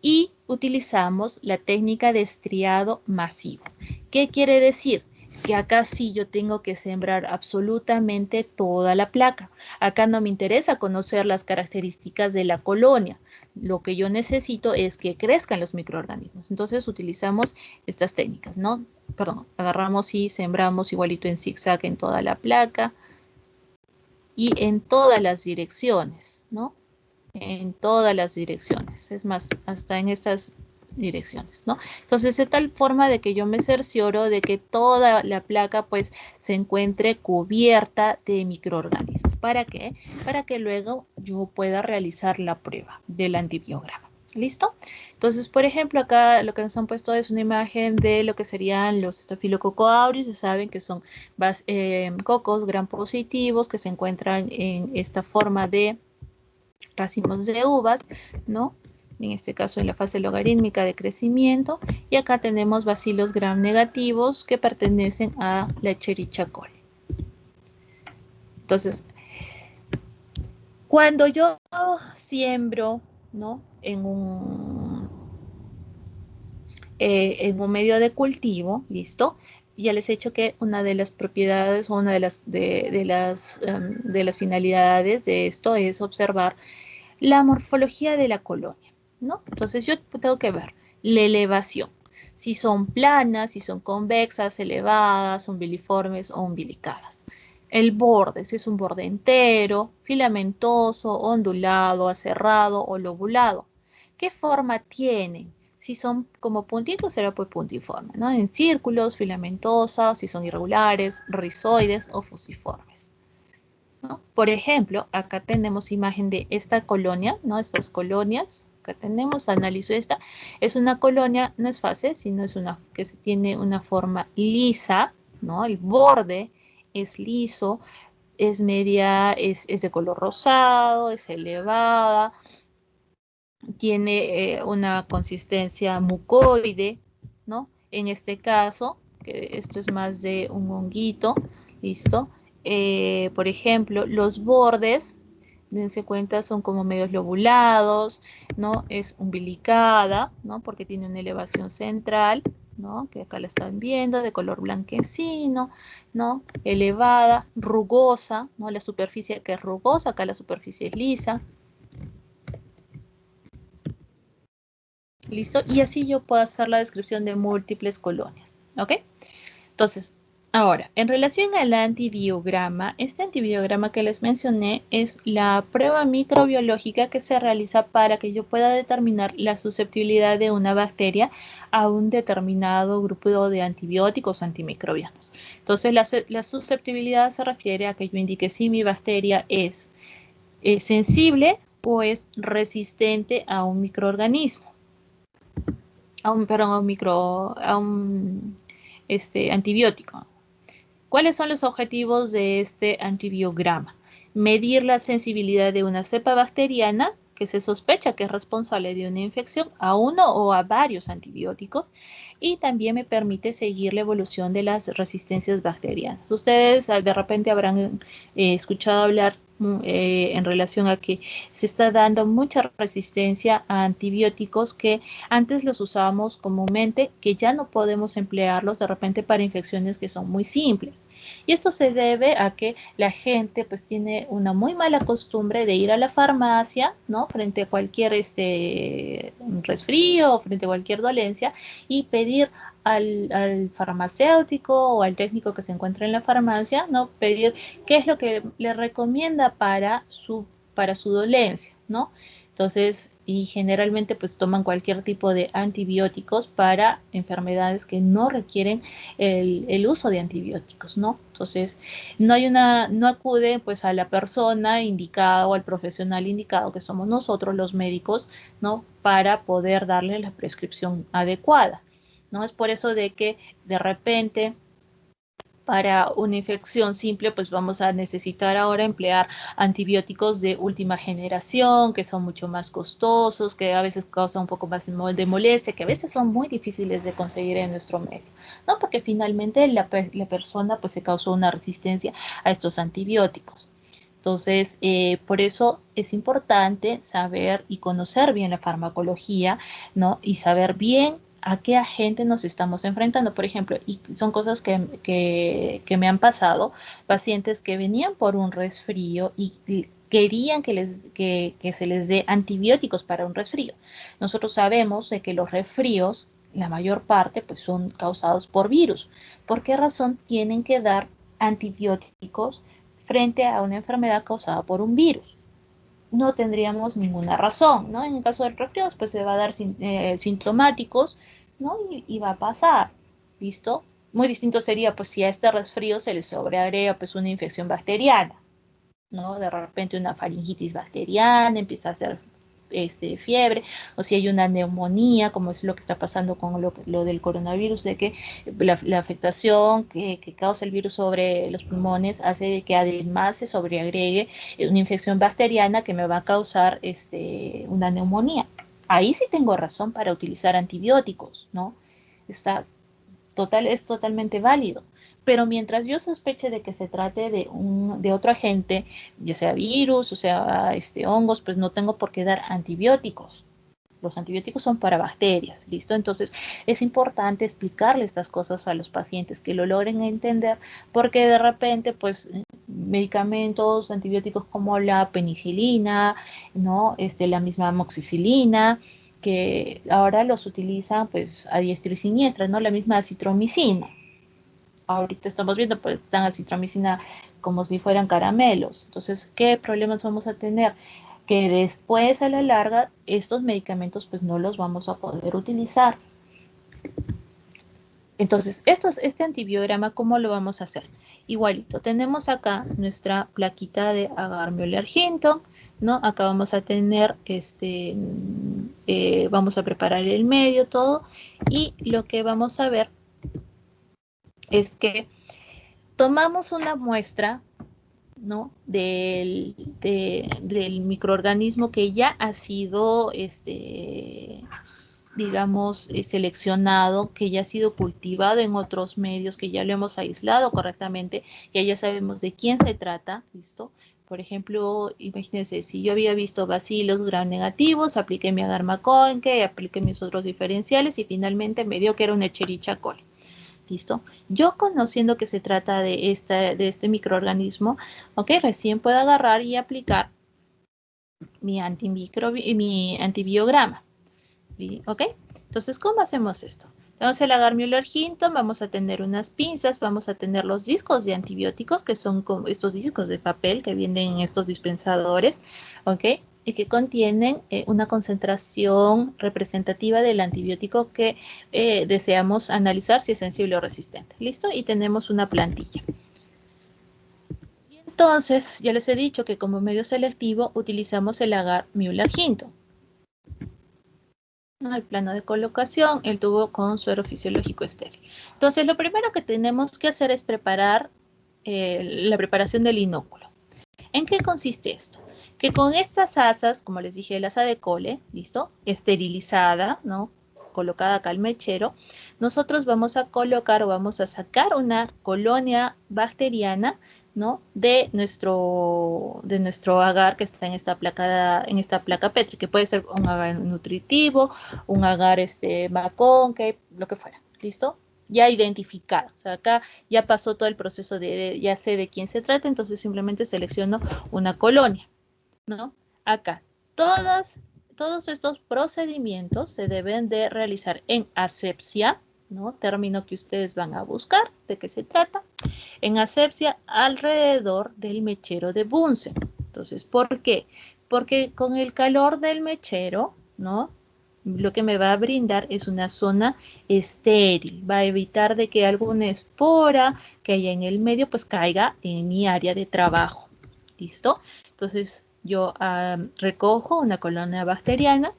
y utilizamos la técnica de estriado masivo. ¿Qué quiere decir? Que acá sí yo tengo que sembrar absolutamente toda la placa. Acá no me interesa conocer las características de la colonia. Lo que yo necesito es que crezcan los microorganismos. Entonces utilizamos estas técnicas, ¿no? Perdón, agarramos y sembramos igualito en zigzag en toda la placa y en todas las direcciones, ¿no? En todas las direcciones, es más, hasta en estas direcciones, ¿no? Entonces, de tal forma de que yo me cercioro de que toda la placa, pues, se encuentre cubierta de microorganismos. ¿Para qué? Para que luego yo pueda realizar la prueba del antibiograma. ¿Listo? Entonces, por ejemplo, acá lo que nos han puesto es una imagen de lo que serían los Staphylococcus aureus. Ya saben que son cocos gram positivos que se encuentran en esta forma de racimos de uvas, ¿no? En este caso en la fase logarítmica de crecimiento. Y acá tenemos bacilos gram negativos que pertenecen a la Escherichia coli. Entonces, cuando yo siembro, ¿no? En un medio de cultivo, ¿listo? Ya les he dicho que una de las propiedades o una de las finalidades de esto es observar la morfología de la colonia, ¿no? Entonces yo tengo que ver la elevación, si son planas, si son convexas, elevadas, umbiliformes o umbilicadas. El borde, si es un borde entero, filamentoso, ondulado, aserrado o lobulado. ¿Qué forma tienen? Si son como puntitos, será pues puntiforme, ¿no? En círculos, filamentosas, si son irregulares, rizoides o fusiformes, ¿no? Por ejemplo, acá tenemos imagen de esta colonia, ¿no? Estas colonias, acá tenemos, analizo esta, es una colonia, no es fácil, sino es una que tiene una forma lisa, ¿no? El borde es liso, es media, es de color rosado, es elevada, tiene una consistencia mucoide, ¿no? En este caso, que esto es más de un honguito, ¿listo? Por ejemplo, los bordes, dense cuenta, son como medios lobulados, ¿no? Es umbilicada, ¿no? Porque tiene una elevación central, ¿no? Que acá la están viendo, de color blanquecino, ¿no? Elevada, rugosa, ¿no? La superficie que es rugosa, acá la superficie es lisa. ¿Listo? Y así yo puedo hacer la descripción de múltiples colonias, ¿ok? Entonces, ahora, en relación al antibiograma, este antibiograma que les mencioné es la prueba microbiológica que se realiza para que yo pueda determinar la susceptibilidad de una bacteria a un determinado grupo de antibióticos o antimicrobianos. Entonces, la susceptibilidad se refiere a que yo indique si mi bacteria es sensible o es resistente a un microorganismo. Antibiótico. ¿Cuáles son los objetivos de este antibiograma? Medir la sensibilidad de una cepa bacteriana que se sospecha que es responsable de una infección a uno o a varios antibióticos, y también me permite seguir la evolución de las resistencias bacterianas. Ustedes de repente habrán escuchado hablar en relación a que se está dando mucha resistencia a antibióticos que antes los usábamos comúnmente, que ya no podemos emplearlos de repente para infecciones que son muy simples. Y esto se debe a que la gente pues tiene una muy mala costumbre de ir a la farmacia, ¿no? Frente a cualquier resfrío o frente a cualquier dolencia, y pedir al farmacéutico o al técnico que se encuentra en la farmacia, ¿no? Pedir qué es lo que le recomienda para su dolencia, ¿no? Entonces, y generalmente pues toman cualquier tipo de antibióticos para enfermedades que no requieren el uso de antibióticos, ¿no? Entonces, no acude pues a la persona indicada o al profesional indicado, que somos nosotros los médicos, ¿no? Para poder darle la prescripción adecuada, ¿no? Es por eso de que de repente para una infección simple, pues vamos a necesitar ahora emplear antibióticos de última generación, que son mucho más costosos, que a veces causan un poco más de molestia, que a veces son muy difíciles de conseguir en nuestro medio, ¿no? Porque finalmente la persona pues se causó una resistencia a estos antibióticos. Entonces, por eso es importante saber y conocer bien la farmacología, ¿no? Y saber bien a qué agente nos estamos enfrentando. Por ejemplo, y son cosas que me han pasado, pacientes que venían por un resfrío y querían que se les dé antibióticos para un resfrío. Nosotros sabemos de que los resfríos, la mayor parte, pues son causados por virus. ¿Por qué razón tienen que dar antibióticos frente a una enfermedad causada por un virus? No tendríamos ninguna razón, ¿no? En el caso del resfriado, pues se va a dar sintomáticos, ¿no? Y va a pasar, ¿listo? Muy distinto sería, pues, si a este resfrío se le sobreagrega, pues, una infección bacteriana, ¿no? De repente una faringitis bacteriana, empieza a hacer fiebre, o si hay una neumonía, como es lo que está pasando con lo del coronavirus, de que la afectación que causa el virus sobre los pulmones hace de que además se sobreagregue una infección bacteriana que me va a causar una neumonía. Ahí sí tengo razón para utilizar antibióticos, ¿no? Está es totalmente válido. Pero mientras yo sospeche de que se trate de otro agente, ya sea virus o sea hongos, pues no tengo por qué dar antibióticos. Los antibióticos son para bacterias, ¿listo? Entonces es importante explicarle estas cosas a los pacientes, que lo logren entender, porque de repente, pues, medicamentos, antibióticos como la penicilina, ¿no? La misma amoxicilina, que ahora los utilizan pues a diestra y siniestra, ¿no? La misma acitromicina. Ahorita estamos viendo, pues, dan acitromicina como si fueran caramelos. Entonces, ¿qué problemas vamos a tener? Que después a la larga estos medicamentos pues no los vamos a poder utilizar. Entonces, este antibiograma, ¿cómo lo vamos a hacer? Igualito, tenemos acá nuestra plaquita de agar Müller-Hinton, ¿no? Acá vamos a tener, vamos a preparar el medio, todo, y lo que vamos a ver es que tomamos una muestra, ¿no? Del microorganismo que ya ha sido, digamos, seleccionado, que ya ha sido cultivado en otros medios, que ya lo hemos aislado correctamente, que ya sabemos de quién se trata, ¿listo? Por ejemplo, imagínense, si yo había visto bacilos gram negativos, apliqué mi agar McConkey, apliqué mis otros diferenciales y finalmente me dio que era un Escherichia coli. ¿Listo? Yo conociendo que se trata de este microorganismo, ¿ok? Recién puedo agarrar y aplicar mi antibiograma, ¿ok? Entonces, ¿cómo hacemos esto? Tenemos el agar Müller-Hinton, vamos a tener unas pinzas, vamos a tener los discos de antibióticos, que son como estos discos de papel que vienen en estos dispensadores, ¿ok? Y que contienen una concentración representativa del antibiótico que deseamos analizar si es sensible o resistente. ¿Listo? Y tenemos una plantilla. Y entonces, ya les he dicho que como medio selectivo utilizamos el agar Müller-Hinton. El plano de colocación, el tubo con suero fisiológico estéril. Entonces, lo primero que tenemos que hacer es preparar la preparación del inóculo. ¿En qué consiste esto? Que con estas asas, como les dije, el asa de cole, ¿listo? Esterilizada, ¿no? Colocada acá al mechero, nosotros vamos a colocar o vamos a sacar una colonia bacteriana, ¿no? De nuestro agar que está en esta placa Petri, que puede ser un agar nutritivo, un agar McConkey, lo que fuera, ¿listo? Ya identificado. O sea, acá ya pasó todo el proceso ya sé de quién se trata, entonces simplemente selecciono una colonia, ¿no? Acá, todos estos procedimientos se deben de realizar en asepsia, ¿no? Término que ustedes van a buscar, ¿de qué se trata? En asepsia alrededor del mechero de Bunsen. Entonces, ¿por qué? Porque con el calor del mechero, ¿no? Lo que me va a brindar es una zona estéril, va a evitar de que alguna espora que haya en el medio pues caiga en mi área de trabajo. ¿Listo? Entonces yo recojo una colonia bacteriana.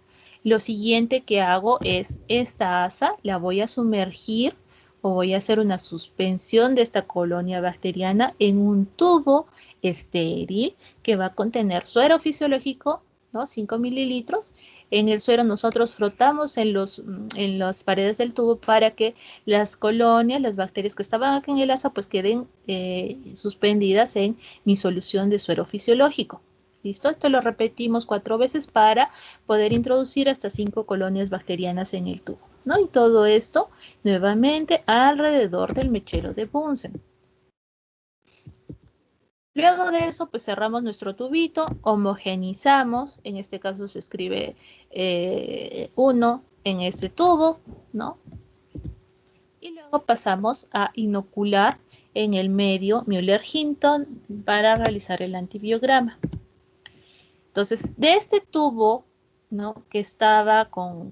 Lo siguiente que hago es esta asa la voy a sumergir o voy a hacer una suspensión de esta colonia bacteriana en un tubo estéril que va a contener suero fisiológico, ¿no? 5 mililitros. En el suero nosotros frotamos en las paredes del tubo para que las colonias, las bacterias que estaban aquí en el asa, pues queden suspendidas en mi solución de suero fisiológico. ¿Listo? Esto lo repetimos 4 veces para poder introducir hasta 5 colonias bacterianas en el tubo, ¿no? Y todo esto nuevamente alrededor del mechero de Bunsen. Luego de eso, pues cerramos nuestro tubito, homogenizamos, en este caso se escribe 1 en este tubo, ¿no? Y luego pasamos a inocular en el medio Müller-Hinton para realizar el antibiograma. Entonces, de este tubo, ¿no? Que estaba con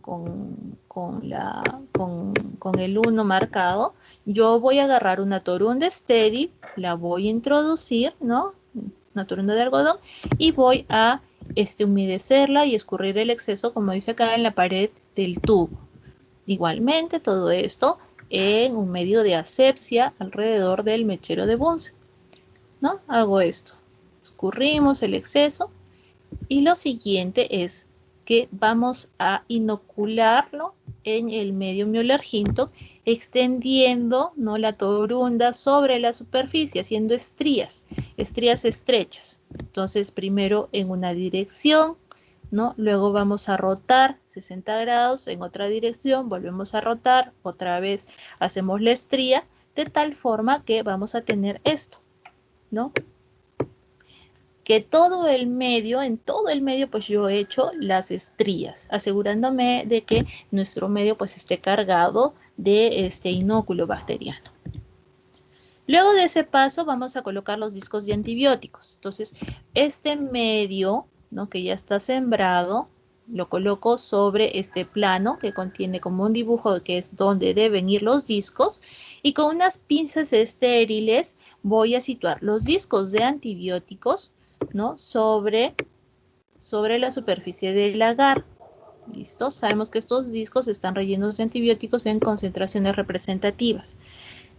el 1 marcado, yo voy a agarrar una torunda estéril, la voy a introducir, ¿no? Una torunda de algodón, y voy a humedecerla y escurrir el exceso, como dice acá, en la pared del tubo. Igualmente, todo esto en un medio de asepsia alrededor del mechero de Bunsen, ¿no? Hago esto. Escurrimos el exceso. Y lo siguiente es que vamos a inocularlo en el medio Müller-Hinton, extendiendo, ¿no? La torunda sobre la superficie, haciendo estrías estrechas. Entonces, primero en una dirección, ¿no? Luego vamos a rotar 60 grados en otra dirección, volvemos a rotar, otra vez hacemos la estría, de tal forma que vamos a tener esto, ¿no? Que todo el medio, en todo el medio, pues yo he hecho las estrías, asegurándome de que nuestro medio pues esté cargado de este inóculo bacteriano. Luego de ese paso vamos a colocar los discos de antibióticos. Entonces, este medio, ¿no? Que ya está sembrado, lo coloco sobre este plano que contiene como un dibujo que es donde deben ir los discos, y con unas pinzas estériles voy a situar los discos de antibióticos, ¿no? Sobre la superficie del agar. ¿Listo? Sabemos que estos discos están rellenos de antibióticos en concentraciones representativas.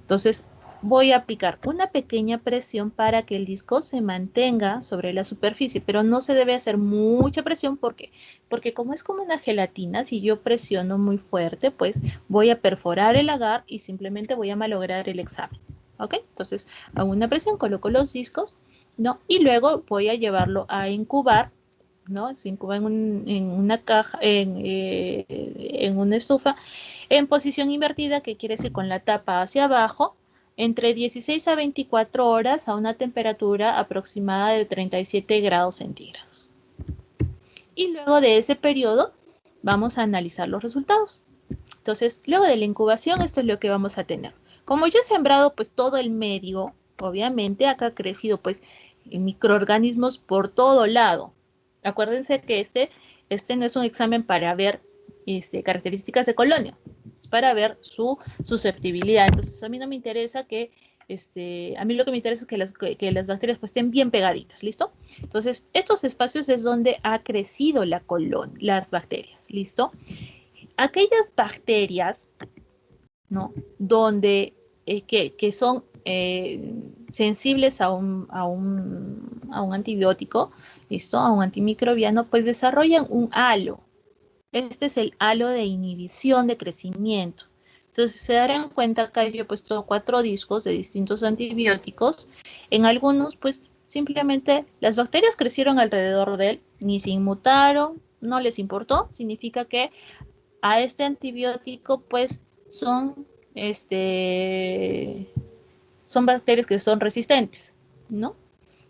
Entonces, voy a aplicar una pequeña presión para que el disco se mantenga sobre la superficie, pero no se debe hacer mucha presión. ¿Por qué? Porque como es como una gelatina, si yo presiono muy fuerte, pues voy a perforar el agar y simplemente voy a malograr el examen. ¿Ok? Entonces, hago una presión, coloco los discos, ¿no? Y luego voy a llevarlo a incubar, ¿no? Se incuba en una caja, en una estufa, en posición invertida, que quiere decir con la tapa hacia abajo, entre 16 a 24 horas a una temperatura aproximada de 37 grados centígrados. Y luego de ese periodo vamos a analizar los resultados. Entonces, luego de la incubación, esto es lo que vamos a tener. Como yo he sembrado pues todo el medio, obviamente acá ha crecido pues microorganismos por todo lado. Acuérdense que este no es un examen para ver características de colonia, es para ver su susceptibilidad. Entonces, a mí no me interesa que, a mí lo que me interesa es que las bacterias pues estén bien pegaditas, ¿listo? Entonces, estos espacios es donde ha crecido las bacterias, ¿listo? Aquellas bacterias, ¿no? Donde, que son sensibles a un antibiótico, ¿listo? A un antimicrobiano, pues desarrollan un halo. Este es el halo de inhibición de crecimiento. Entonces, se darán cuenta, acá yo he puesto 4 discos de distintos antibióticos. En algunos, pues, simplemente las bacterias crecieron alrededor de él, ni se inmutaron, no les importó. Significa que a este antibiótico, pues, son bacterias que son resistentes, ¿no?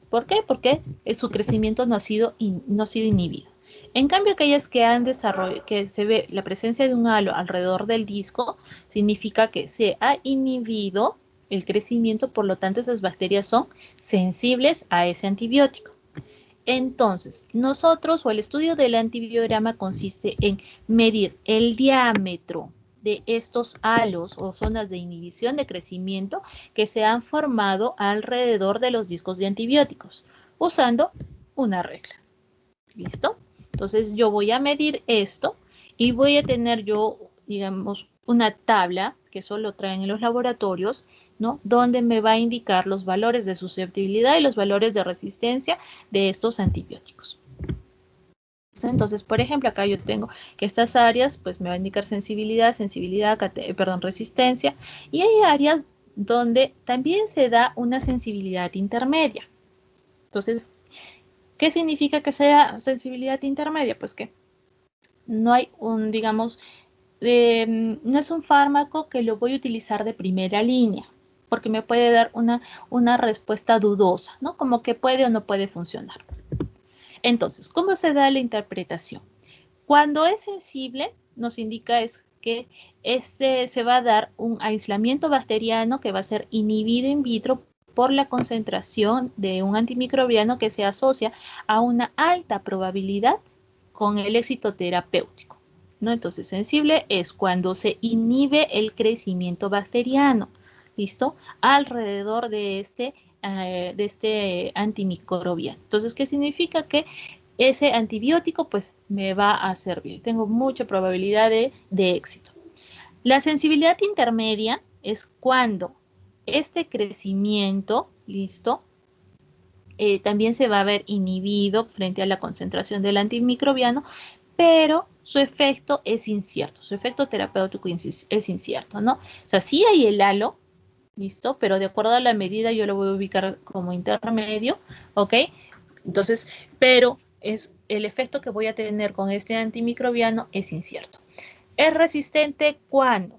¿Por qué? Porque su crecimiento no ha sido inhibido. En cambio, aquellas que han desarrollado, que se ve la presencia de un halo alrededor del disco, significa que se ha inhibido el crecimiento, por lo tanto esas bacterias son sensibles a ese antibiótico. Entonces, nosotros o el estudio del antibiograma consiste en medir el diámetro de estos halos o zonas de inhibición de crecimiento que se han formado alrededor de los discos de antibióticos, usando una regla. ¿Listo? Entonces yo voy a medir esto y voy a tener yo, digamos, una tabla que solo traen en los laboratorios, ¿no? Donde me va a indicar los valores de susceptibilidad y los valores de resistencia de estos antibióticos. Entonces, por ejemplo, acá yo tengo que estas áreas, pues me va a indicar sensibilidad, resistencia, y hay áreas donde también se da una sensibilidad intermedia. Entonces, ¿qué significa que sea sensibilidad intermedia? Pues que no hay un, digamos, no es un fármaco que lo voy a utilizar de primera línea, porque me puede dar una respuesta dudosa, ¿no? Como que puede o no puede funcionar. Entonces, ¿cómo se da la interpretación? Cuando es sensible, nos indica es que se va a dar un aislamiento bacteriano que va a ser inhibido in vitro por la concentración de un antimicrobiano que se asocia a una alta probabilidad con el éxito terapéutico, ¿no? Entonces, sensible es cuando se inhibe el crecimiento bacteriano, ¿listo? Alrededor de este antimicrobiano. Entonces, ¿qué significa? Que ese antibiótico pues me va a servir. Tengo mucha probabilidad de éxito. La sensibilidad intermedia es cuando este crecimiento, ¿listo? También se va a ver inhibido frente a la concentración del antimicrobiano, pero su efecto es incierto, su efecto terapéutico es incierto, ¿no? O sea, sí hay el halo, ¿listo? Pero de acuerdo a la medida yo lo voy a ubicar como intermedio, ¿ok? Entonces, pero el efecto que voy a tener con este antimicrobiano es incierto. Es resistente cuando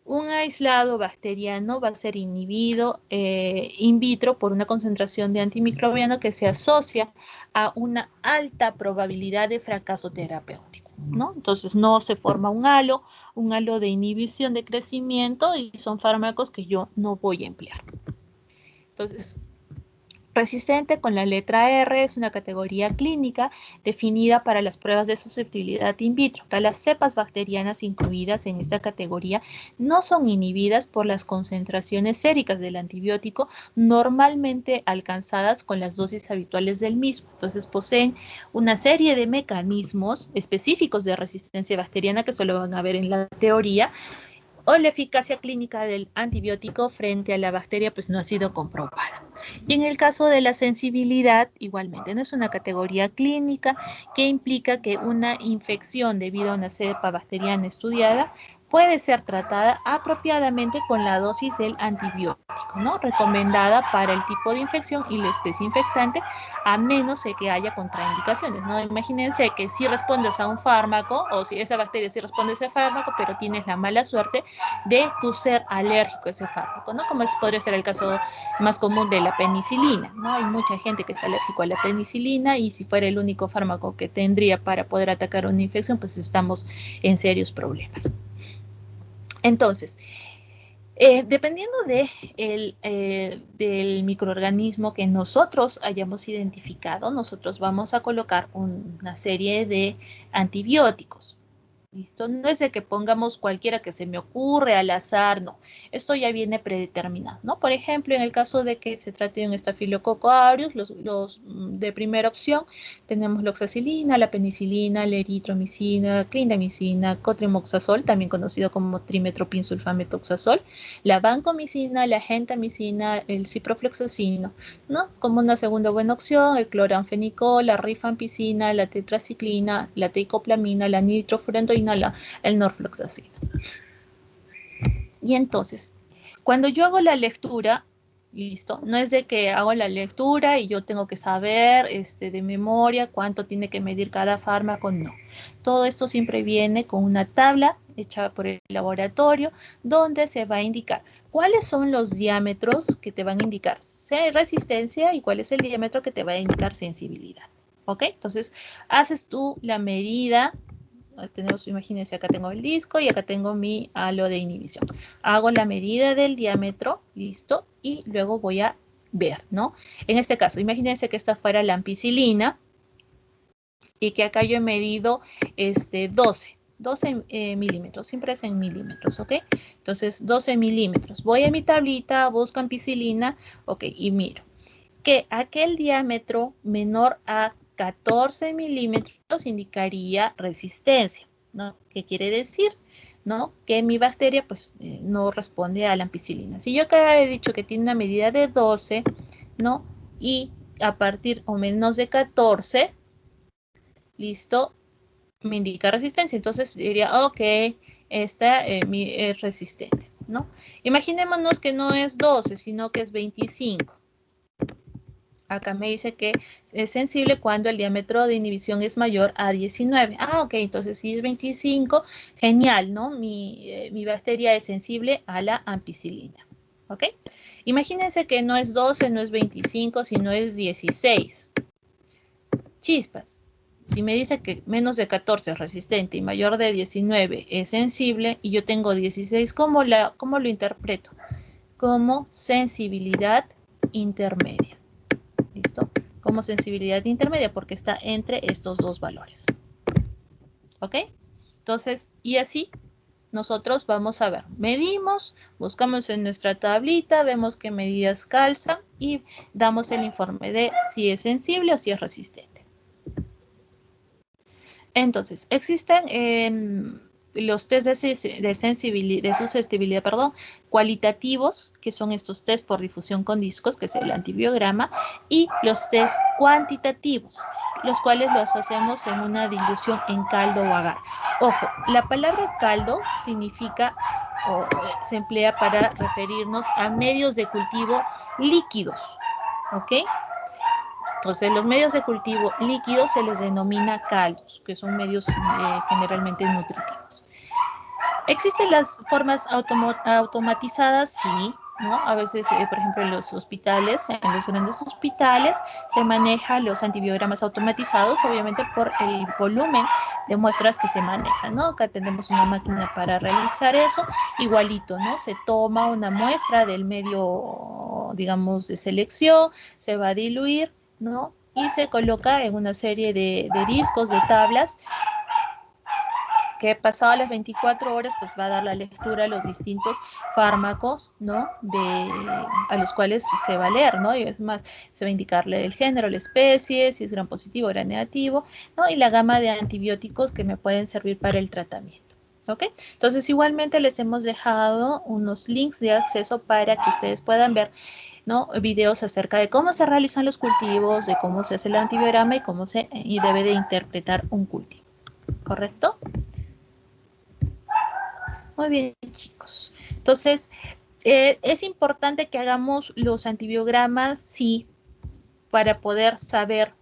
un aislado bacteriano va a ser inhibido in vitro por una concentración de antimicrobiano que se asocia a una alta probabilidad de fracaso terapéutico, ¿no? Entonces no se forma un halo de inhibición de crecimiento y son fármacos que yo no voy a emplear. Entonces, resistente con la letra R es una categoría clínica definida para las pruebas de susceptibilidad in vitro. Las cepas bacterianas incluidas en esta categoría no son inhibidas por las concentraciones séricas del antibiótico normalmente alcanzadas con las dosis habituales del mismo. Entonces poseen una serie de mecanismos específicos de resistencia bacteriana que solo van a ver en la teoría, o la eficacia clínica del antibiótico frente a la bacteria pues no ha sido comprobada. Y en el caso de la sensibilidad, igualmente, no es una categoría clínica que implica que una infección debido a una cepa bacteriana estudiada puede ser tratada apropiadamente con la dosis del antibiótico, ¿no? Recomendada para el tipo de infección y la especie infectante, a menos de que haya contraindicaciones, ¿no? Imagínense que si respondes a un fármaco, o si esa bacteria sí responde a ese fármaco, pero tienes la mala suerte de tu ser alérgico a ese fármaco, ¿no? Como podría ser el caso más común de la penicilina, ¿no? Hay mucha gente que es alérgico a la penicilina y si fuera el único fármaco que tendría para poder atacar una infección, pues estamos en serios problemas. Entonces, dependiendo del microorganismo que nosotros hayamos identificado, nosotros vamos a colocar una serie de antibióticos. ¿Listo? No es de que pongamos cualquiera que se me ocurre al azar, no. Esto ya viene predeterminado, ¿no? Por ejemplo, en el caso de que se trate de un estafilococo aureus, los de primera opción, tenemos la oxacilina, la penicilina, la eritromicina, clindamicina, cotrimoxazol, también conocido como trimetoprim-sulfametoxazol, la vancomicina, la gentamicina, el ciprofloxacino, ¿no? Como una segunda buena opción, el cloranfenicol, la rifampicina, la tetraciclina, la teicoplamina, la nitrofurantoína, el norfloxacino. Y entonces, cuando yo hago la lectura, listo, no es de que hago la lectura y yo tengo que saber de memoria cuánto tiene que medir cada fármaco, no. Todo esto siempre viene con una tabla hecha por el laboratorio donde se va a indicar cuáles son los diámetros que te van a indicar resistencia y cuál es el diámetro que te va a indicar sensibilidad. ¿ok? Entonces, haces tú la medida. Imagínense, acá tengo el disco y acá tengo mi halo de inhibición. Hago la medida del diámetro, listo, y luego voy a ver, ¿no? En este caso, imagínense que esta fuera la ampicilina y que acá yo he medido 12 milímetros, siempre es en milímetros, ¿ok? Entonces, 12 milímetros. Voy a mi tablita, busco ampicilina, ok, y miro que aquel diámetro menor a 14 milímetros indicaría resistencia, ¿no? ¿Qué quiere decir? ¿No? Que mi bacteria pues no responde a la ampicilina. Si yo acá he dicho que tiene una medida de 12, ¿no? Y a partir o menos de 14, listo, me indica resistencia. Entonces diría, ok, esta es resistente, ¿no? Imaginémonos que no es 12, sino que es 25. Acá me dice que es sensible cuando el diámetro de inhibición es mayor a 19. Ah, ok, entonces si es 25, genial, ¿no? Mi bacteria es sensible a la ampicilina. ¿Ok? Imagínense que no es 12, no es 25, sino es 16. Chispas. Si me dice que menos de 14 es resistente y mayor de 19 es sensible y yo tengo 16, ¿cómo lo interpreto? Como sensibilidad intermedia. ¿Listo? Como sensibilidad intermedia porque está entre estos dos valores. ¿Ok? Entonces, y así nosotros vamos a ver, medimos, buscamos en nuestra tablita, vemos qué medidas calzan y damos el informe de si es sensible o si es resistente. Entonces, existen los test de susceptibilidad, cualitativos, que son estos test por difusión con discos, que es el antibiograma, y los test cuantitativos, los cuales los hacemos en una dilución en caldo o agar. Ojo, la palabra caldo significa o se emplea para referirnos a medios de cultivo líquidos, ¿ok? Entonces, los medios de cultivo líquidos se les denomina caldos, que son medios generalmente nutritivos. ¿Existen las formas automatizadas? Sí, ¿no? A veces, por ejemplo, en los hospitales, en los grandes hospitales, se manejan los antibiogramas automatizados, obviamente por el volumen de muestras que se manejan, ¿no? Acá tenemos una máquina para realizar eso, igualito, ¿no? Se toma una muestra del medio, digamos, de selección, se va a diluir, ¿no? Y se coloca en una serie de discos, de tablas, que pasado las 24 horas pues va a dar la lectura a los distintos fármacos, ¿no? A los cuales se va a leer, ¿no? Y es más, se va a indicarle el género, la especie, si es gram positivo o gram negativo, ¿no? Y la gama de antibióticos que me pueden servir para el tratamiento. ¿Ok? Entonces igualmente les hemos dejado unos links de acceso para que ustedes puedan ver, ¿no? Videos acerca de cómo se realizan los cultivos, de cómo se hace el antibiograma y cómo se debe de interpretar un cultivo. ¿Correcto? Muy bien, chicos. Entonces, es importante que hagamos los antibiogramas, sí, para poder saber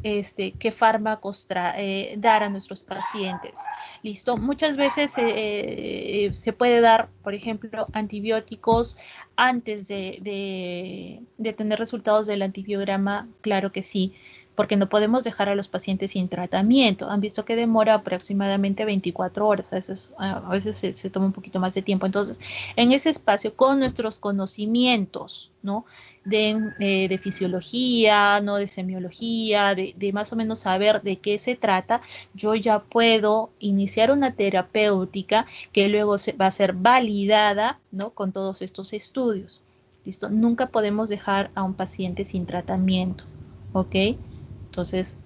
qué fármacos dar a nuestros pacientes. ¿Listo? Muchas veces se puede dar, por ejemplo, antibióticos antes de tener resultados del antibiograma, claro que sí, porque no podemos dejar a los pacientes sin tratamiento. Han visto que demora aproximadamente 24 horas, a veces se toma un poquito más de tiempo. Entonces, en ese espacio, con nuestros conocimientos, ¿no? De fisiología, ¿no? De semiología, de más o menos saber de qué se trata, yo ya puedo iniciar una terapéutica que luego va a ser validada, ¿no? Con todos estos estudios. ¿Listo? Nunca podemos dejar a un paciente sin tratamiento, ¿ok? Entonces,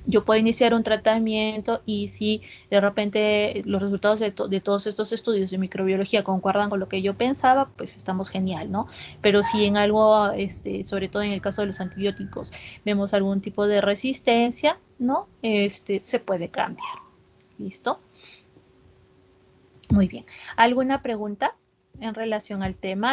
yo puedo iniciar un tratamiento y si de repente los resultados de todos estos estudios de microbiología concuerdan con lo que yo pensaba, pues estamos genial, ¿no? Pero si en algo, sobre todo en el caso de los antibióticos, vemos algún tipo de resistencia, ¿no? Se puede cambiar. ¿Listo? Muy bien. ¿Alguna pregunta en relación al tema?